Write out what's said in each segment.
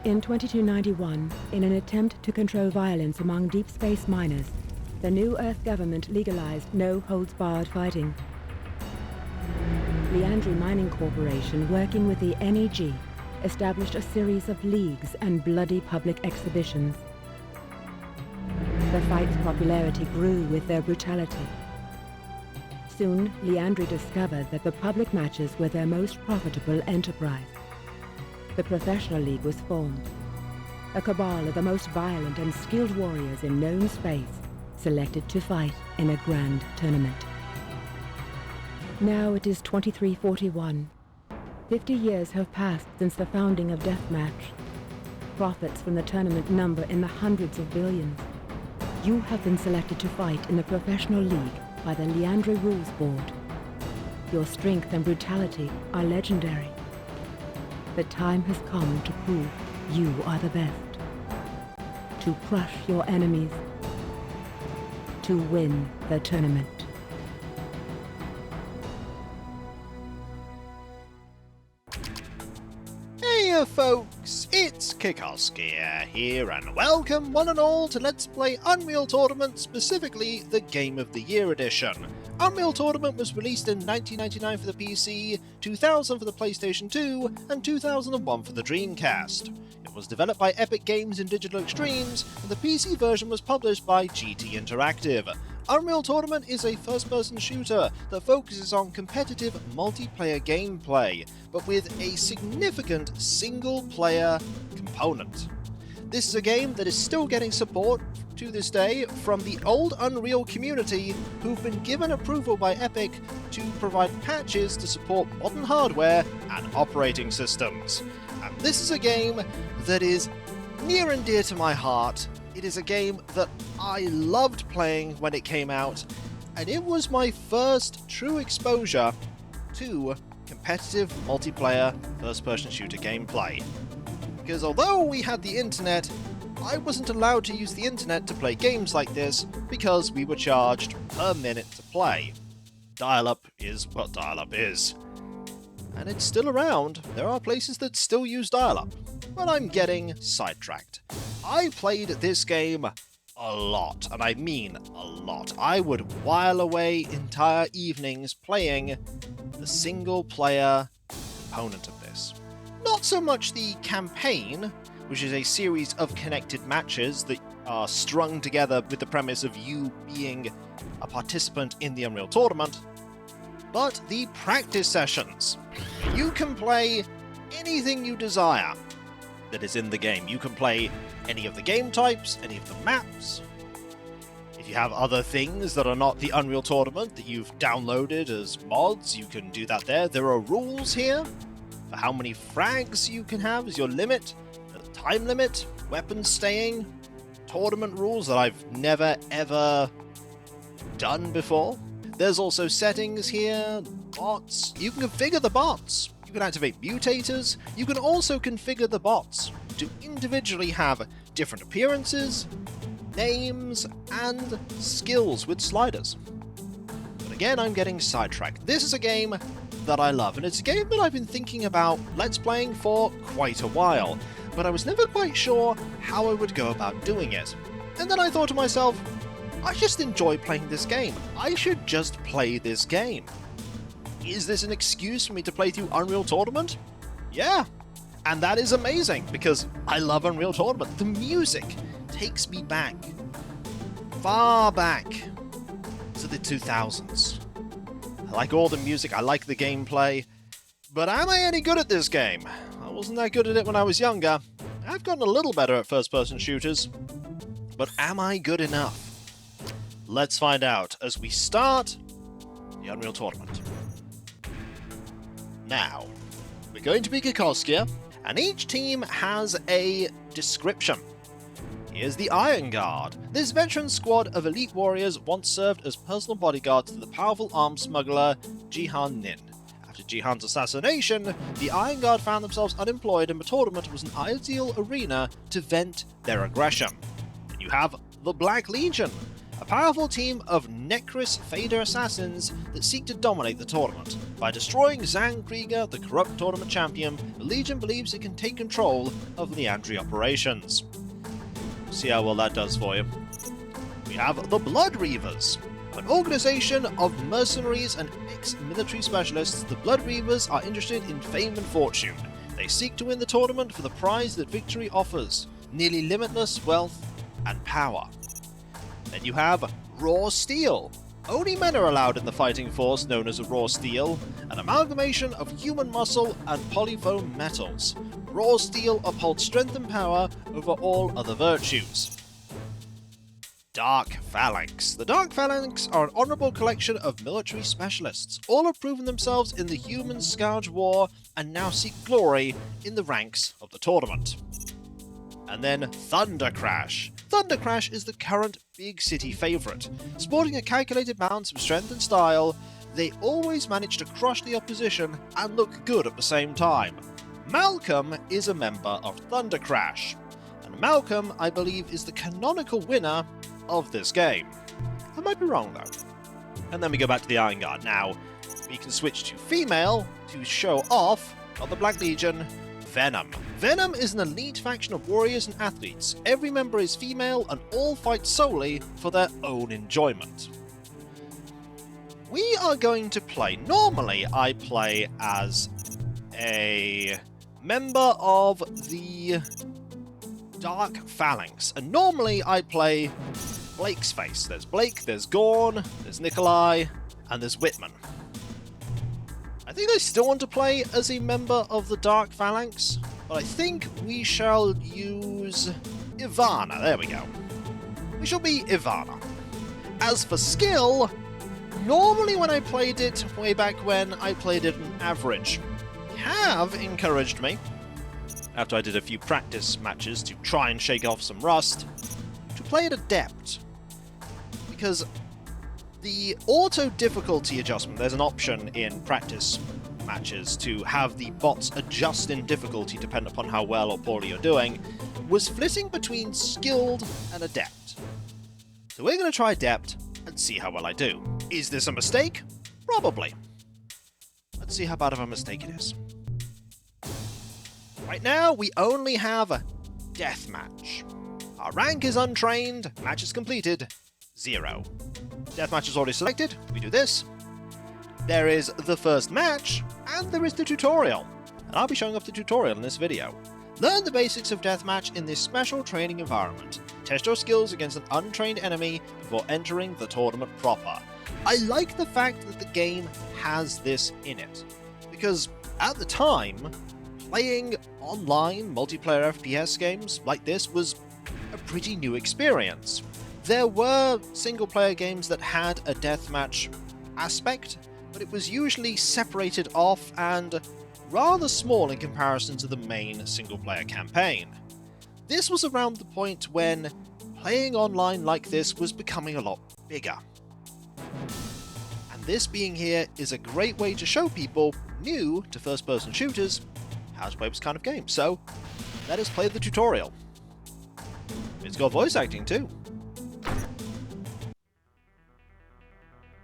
In 2291, in an attempt to control violence among deep space miners, the New Earth government legalized no-holds-barred fighting. Liandry Mining Corporation, working with the NEG, established a series of leagues and bloody public exhibitions. The fight's popularity grew with their brutality. Soon, Liandry discovered that the public matches were their most profitable enterprise. The professional league was formed. A cabal of the most violent and skilled warriors in known space, selected to fight in a grand tournament. Now it is 2341. 50 years have passed since the founding of Deathmatch. Profits from the tournament number in the hundreds of billions. You have been selected to fight in the professional league by the Liandry Rules Board. Your strength and brutality are legendary. The time has come to prove you are the best. To crush your enemies. To win the tournament. Hey folks, it's Kikoskia here, and welcome one and all to Let's Play Unreal Tournament, specifically the Game of the Year edition. Unreal Tournament was released in 1999 for the PC, 2000 for the PlayStation 2, and 2001 for the Dreamcast. It was developed by Epic Games and Digital Extremes, and the PC version was published by GOTY Interactive. Unreal Tournament is a first-person shooter that focuses on competitive multiplayer gameplay, but with a significant single-player component. This is a game that is still getting support to this day from the old Unreal community, who've been given approval by Epic to provide patches to support modern hardware and operating systems. And this is a game that is near and dear to my heart. It is a game that I loved playing when it came out, and it was my first true exposure to competitive multiplayer first-person shooter gameplay. Because although we had the internet, I wasn't allowed to use the internet to play games like this because we were charged per minute to play. Dial-up is what dial-up is. And it's still around. There are places that still use dial-up. But I'm getting sidetracked. I played this game a lot, and I mean a lot. I would while away entire evenings playing the single-player component of this. Not so much the campaign, which is a series of connected matches that are strung together with the premise of you being a participant in the Unreal Tournament, but the practice sessions. You can play anything you desire that is in the game. You can play any of the game types, any of the maps. If you have other things that are not the Unreal Tournament that you've downloaded as mods, you can do that there. There are rules here for how many frags you can have as your limit, the time limit, weapon staying, tournament rules that I've never ever done before. There's also settings here, bots. You can configure the bots. You can activate mutators. You can also configure the bots to individually have different appearances, names, and skills with sliders. But again, I'm getting sidetracked. This is a game that I love, and it's a game that I've been thinking about Let's Playing for quite a while, but I was never quite sure how I would go about doing it. And then I thought to myself, I just enjoy playing this game. I should just play this game. Is this an excuse for me to play through Unreal Tournament? Yeah. And that is amazing, because I love Unreal Tournament. The music takes me back, far back, to the 2000s. I like all the music, I like the gameplay, but am I any good at this game? I wasn't that good at it when I was younger. I've gotten a little better at first-person shooters, but am I good enough? Let's find out as we start the Unreal Tournament. Now, we're going to be Kikoskia, and each team has a description. Here's the Iron Guard. This veteran squad of elite warriors once served as personal bodyguards to the powerful arms smuggler Xan Kreigor. After Jihan's assassination, the Iron Guard found themselves unemployed, and the tournament was an ideal arena to vent their aggression. And you have the Black Legion. a powerful team of Necris Fader assassins that seek to dominate the tournament. By destroying Xan Kreigor, the corrupt tournament champion, the Legion believes it can take control of Leandri operations. See how well that does for you. We have the Blood Reavers. An organization of mercenaries and ex-military specialists, the Blood Reavers are interested in fame and fortune. They seek to win the tournament for the prize that victory offers, nearly limitless wealth and power. Then you have Raw Steel. Only men are allowed in the fighting force known as a Raw Steel, an amalgamation of human muscle and polyfoam metals. Raw Steel upholds strength and power over all other virtues. Dark Phalanx. The Dark Phalanx are an honourable collection of military specialists. All have proven themselves in the human Scourge War and now seek glory in the ranks of the tournament. And then Thunder Crash. Thunder Crash is the current big city favourite. Sporting a calculated balance of strength and style, they always manage to crush the opposition and look good at the same time. Malcolm is a member of Thunder Crash, and Malcolm, I believe, is the canonical winner of this game. I might be wrong though. And then we go back to the Iron Guard. Now, we can switch to female to show off, not the Black Legion, Venom. Venom is an elite faction of warriors and athletes. Every member is female and all fight solely for their own enjoyment. We are going to play, normally I play as a member of the Dark Phalanx, and normally I play Blake's face. There's Blake, there's Gorn, there's Nikolai, and there's Whitman. I think I still want to play as a member of the Dark Phalanx, but I think we shall use Ivana. There we go. We shall be Ivana. As for skill, normally when I played it way back when, I played it an average. Have encouraged me, after I did a few practice matches to try and shake off some rust, to play it adept. Because the auto difficulty adjustment, there's an option in practice matches to have the bots adjust in difficulty depending upon how well or poorly you're doing, was flitting between skilled and adept. So we're going to try adept and see how well I do. Is this a mistake? Probably. Let's see how bad of a mistake it is. Right now, we only have a Deathmatch. Our rank is untrained, match is completed, 0. Deathmatch is already selected, we do this. There is the first match, and there is the tutorial. And I'll be showing off the tutorial in this video. Learn the basics of Deathmatch in this special training environment. Test your skills against an untrained enemy before entering the tournament proper. I like the fact that the game has this in it, because at the time, playing online multiplayer FPS games like this was a pretty new experience. There were single-player games that had a deathmatch aspect, but it was usually separated off and rather small in comparison to the main single-player campaign. This was around the point when playing online like this was becoming a lot bigger. And this being here is a great way to show people new to first-person shooters how to play this kind of game. So, let us play the tutorial. It's got voice acting too.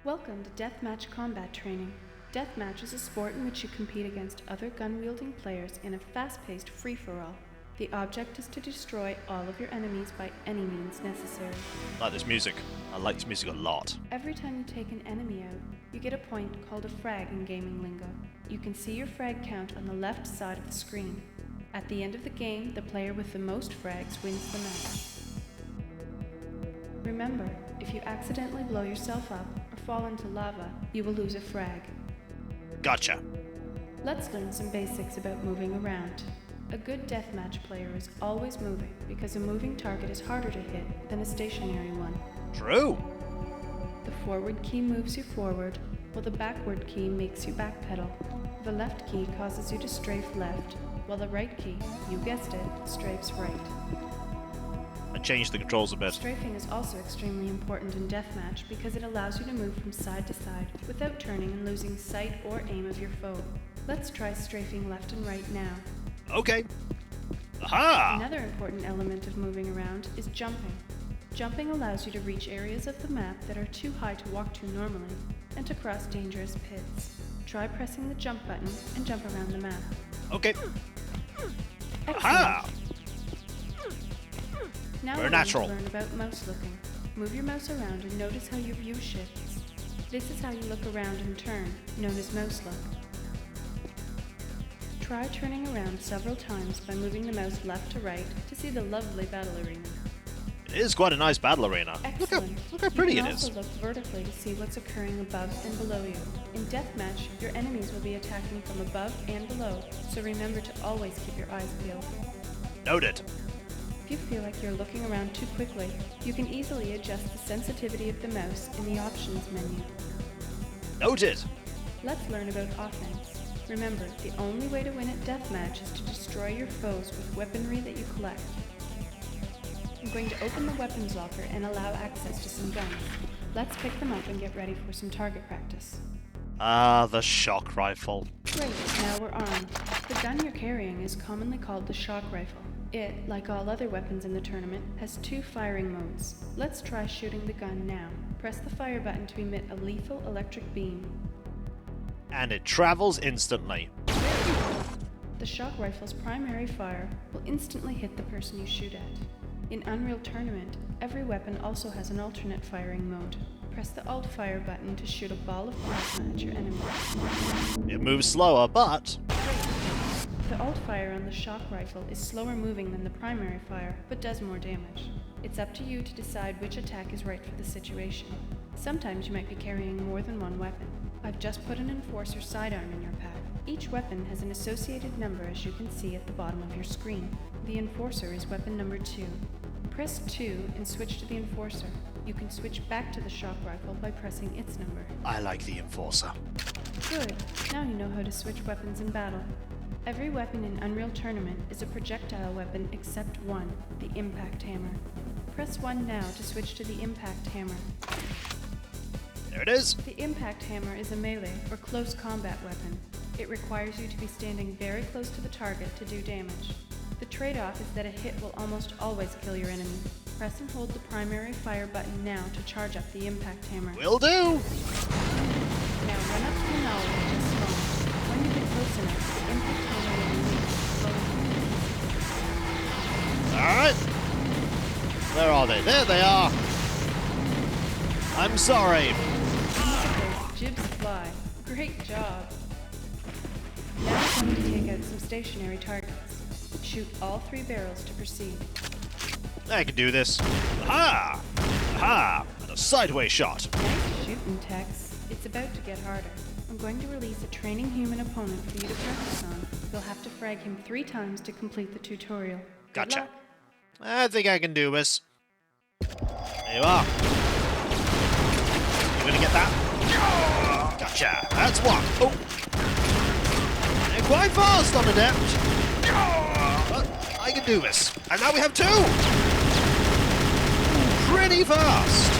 Welcome to Deathmatch Combat Training. Deathmatch is a sport in which you compete against other gun-wielding players in a fast-paced free-for-all. The object is to destroy all of your enemies by any means necessary. I like this music. I like this music a lot. Every time you take an enemy out, you get a point called a frag in gaming lingo. You can see your frag count on the left side of the screen. At the end of the game, the player with the most frags wins the match. Remember, if you accidentally blow yourself up or fall into lava, you will lose a frag. Gotcha. Let's learn some basics about moving around. A good deathmatch player is always moving because a moving target is harder to hit than a stationary one. True. The forward key moves you forward, while the backward key makes you backpedal. The left key causes you to strafe left, while the right key, you guessed it, strafes right. I changed the controls a bit. Strafing is also extremely important in deathmatch because it allows you to move from side to side without turning and losing sight or aim of your foe. Let's try strafing left and right now. Okay. Aha! Another important element of moving around is jumping. Jumping allows you to reach areas of the map that are too high to walk to normally, and to cross dangerous pits. Try pressing the jump button and jump around the map. Okay. Excellent. Aha! Now Very we're natural. going to learn about mouse looking. Move your mouse around and notice how your view shifts. This is how you look around and turn, known as mouse look. Try turning around several times by moving the mouse left to right to see the lovely battle arena. It is quite a nice battle arena. Excellent. Look how pretty you it can is. also look vertically to see what's occurring above and below you. In Deathmatch, your enemies will be attacking from above and below, so remember to always keep your eyes peeled. Noted. If you feel like you're looking around too quickly, you can easily adjust the sensitivity of the mouse in the options menu. Noted. Let's learn about offense. Remember, the only way to win at Deathmatch is to destroy your foes with weaponry that you collect. I'm going to open the weapons locker and allow access to some guns. Let's pick them up and get ready for some target practice. Ah, the shock rifle. Great, now we're armed. The gun you're carrying is commonly called the shock rifle. It, like all other weapons in the tournament, has 2 firing modes. Let's try shooting the gun now. Press the fire button to emit a lethal electric beam. And it travels instantly. The shock rifle's primary fire will instantly hit the person you shoot at. In Unreal Tournament, every weapon also has an alternate firing mode. Press the Alt fire button to shoot a ball of plasma at your enemy. It moves slower, but... The Alt fire on the shock rifle is slower moving than the primary fire, but does more damage. It's up to you to decide which attack is right for the situation. Sometimes you might be carrying more than one weapon. I've just put an Enforcer sidearm in your pack. Each weapon has an associated number, as you can see at the bottom of your screen. The Enforcer is weapon number 2. Press 2 and switch to the Enforcer. You can switch back to the shock rifle by pressing its number. I like the Enforcer. Good. Now you know how to switch weapons in battle. Every weapon in Unreal Tournament is a projectile weapon except one, the Impact Hammer. Press 1 now to switch to the Impact Hammer. There it is. The Impact Hammer is a melee or close combat weapon. It requires you to be standing very close to the target to do damage. The trade-off is that a hit will almost always kill your enemy. Press and hold the primary fire button now to charge up the Impact Hammer. Will do. Now run up to the knoll and just spawn. When you get close enough, the Impact Hammer will release, slowing. Alright. Where are they? There they are. I'm sorry. Those jibs fly. Great job. Now it's time to take out some stationary targets. Shoot all 3 barrels to proceed. I can do this. Aha! Aha! And a sideways shot. Nice shooting, Tex. It's about to get harder. I'm going to release a training human opponent for you to practice on. You'll have to frag him 3 times to complete the tutorial. Good Gotcha. luck. I think I can do this. There you are. You gonna get that? Gotcha. That's one. Oh. They're quite fast on adept. But I can do this. And now we have 2. Pretty fast.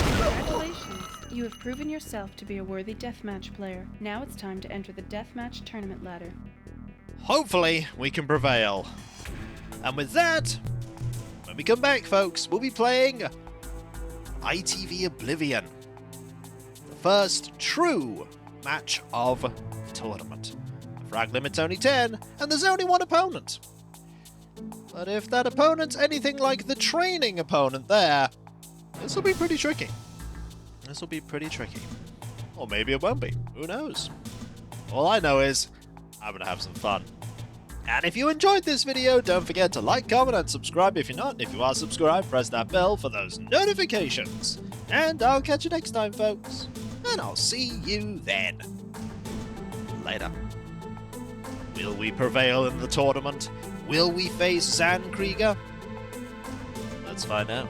Congratulations. You have proven yourself to be a worthy deathmatch player. Now it's time to enter the deathmatch tournament ladder. Hopefully, we can prevail. And with that, when we come back, folks, we'll be playing ITV Oblivion. The first true match of the tournament. The frag limit's only 10, and there's only 1 opponent. But if that opponent's anything like the training opponent there, this will be pretty tricky. This will be pretty tricky. Or maybe it won't be. Who knows? All I know is, I'm gonna have some fun. And if you enjoyed this video, don't forget to like, comment, and subscribe if you're not. And if you are subscribed, press that bell for those notifications. And I'll catch you next time, folks. And I'll see you then. Later. Will we prevail in the tournament? Will we face Xan Kreigor? Let's find out.